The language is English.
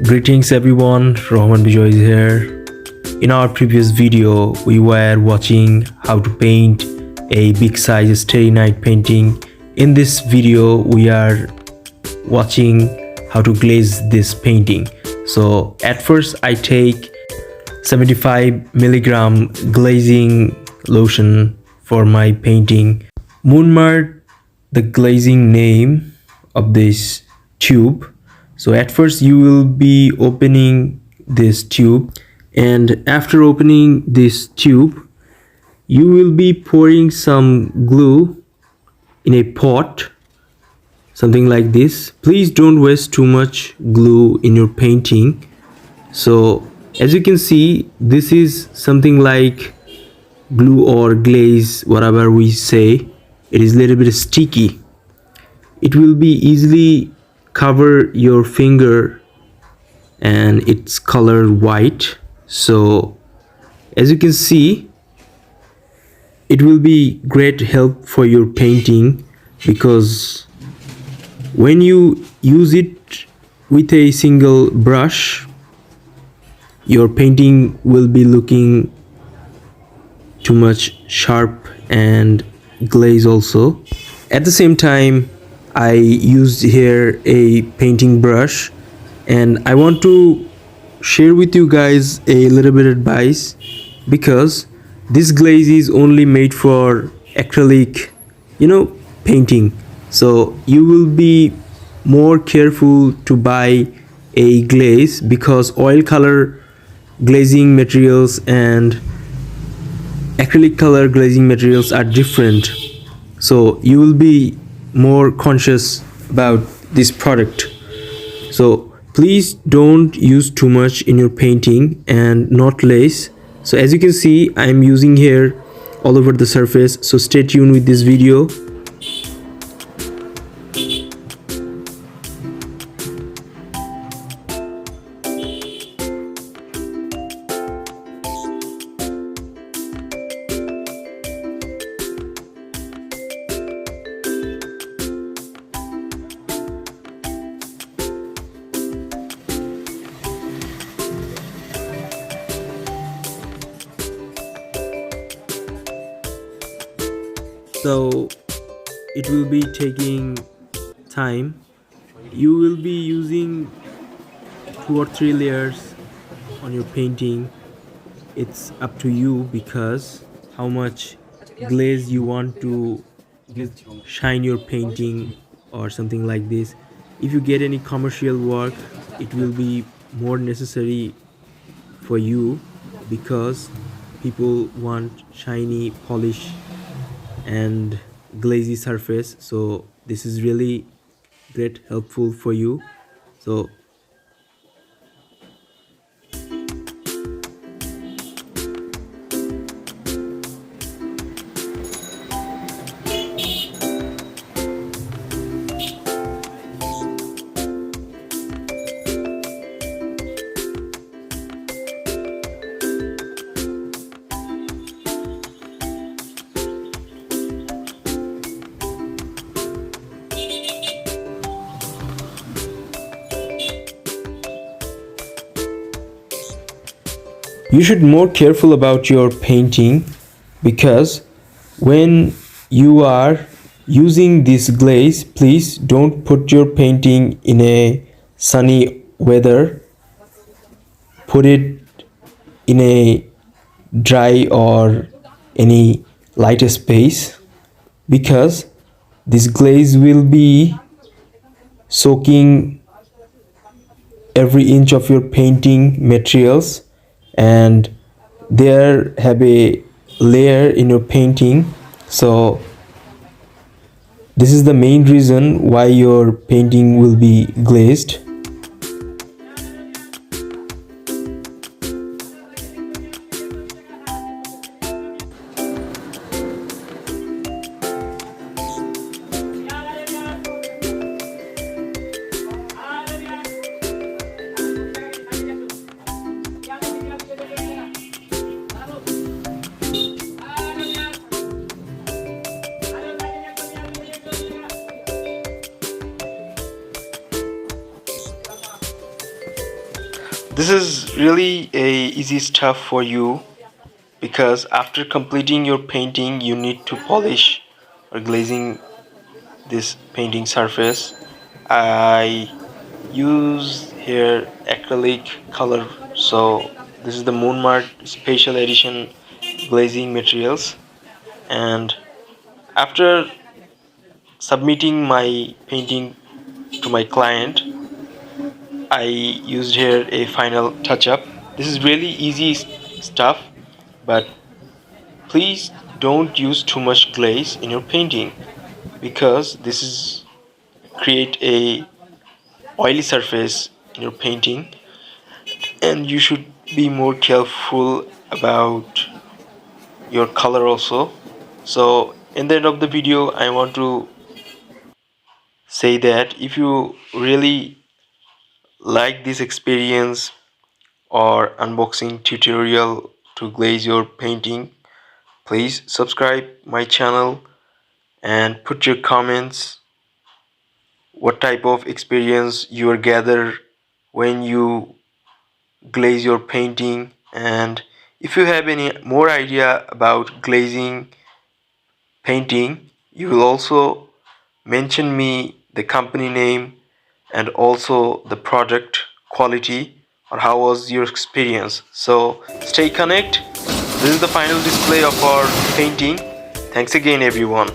Greetings everyone, Roman Bijoy is here. In our previous video, we were watching how to paint a big size starry night painting. In this video, we are watching how to glaze this painting. So at first I take 75 milligram glazing lotion for my painting. Mont Marte, the glazing name of this tube. So at first you will be opening this tube, and after opening this tube you will be pouring some glue in a pot, something like this. Please don't waste too much glue in your painting. So as you can see, this is something like glue or glaze, whatever we say. It is a little bit sticky. It will be easily cover your finger, and it's colored white. So as you can see, it will be great help for your painting, because when you use it with a single brush, your painting will be looking too much sharp and glaze also. At the same time, I used here a painting brush, and I want to share with you guys a little bit advice, because this glaze is only made for acrylic, painting. So you will be more careful to buy a glaze, because oil color glazing materials and acrylic color glazing materials are different. So you will be more conscious about this product. So please don't use too much in your painting and not less. So as you can see, I am using here all over the surface. So stay tuned with this video. So it will be taking time. You will be using 2 or 3 layers on your painting. It's up to you, because how much glaze you want to shine your painting or something like this. If you get any commercial work, it will be more necessary for you, because people want shiny polish and glazy surface. So this is really great helpful for you. So you should more careful about your painting, because when you are using this glaze, please don't put your painting in a sunny weather. Put it in a dry or any light space, because this glaze will be soaking every inch of your painting materials, and there have a layer in your painting. So this is the main reason why your painting will be glazed. This is really a easy stuff for you, because after completing your painting you need to polish or glazing this painting surface. I use here acrylic color, so this is the Mont Marte special edition glazing materials. And after submitting my painting to my client, I used here a final touch-up. This is really easy stuff, but please don't use too much glaze in your painting, because this is create a oily surface in your painting, and you should be more careful about your color also. So in the end of the video, I want to say that if you really like this experience or unboxing tutorial to glaze your painting, please subscribe my channel and put your comments what type of experience you are gather when you glaze your painting. And if you have any more idea about glazing painting, you will also mention me the company name and also the product quality, or how was your experience. So stay connected. This is the final display of our painting. Thanks again everyone.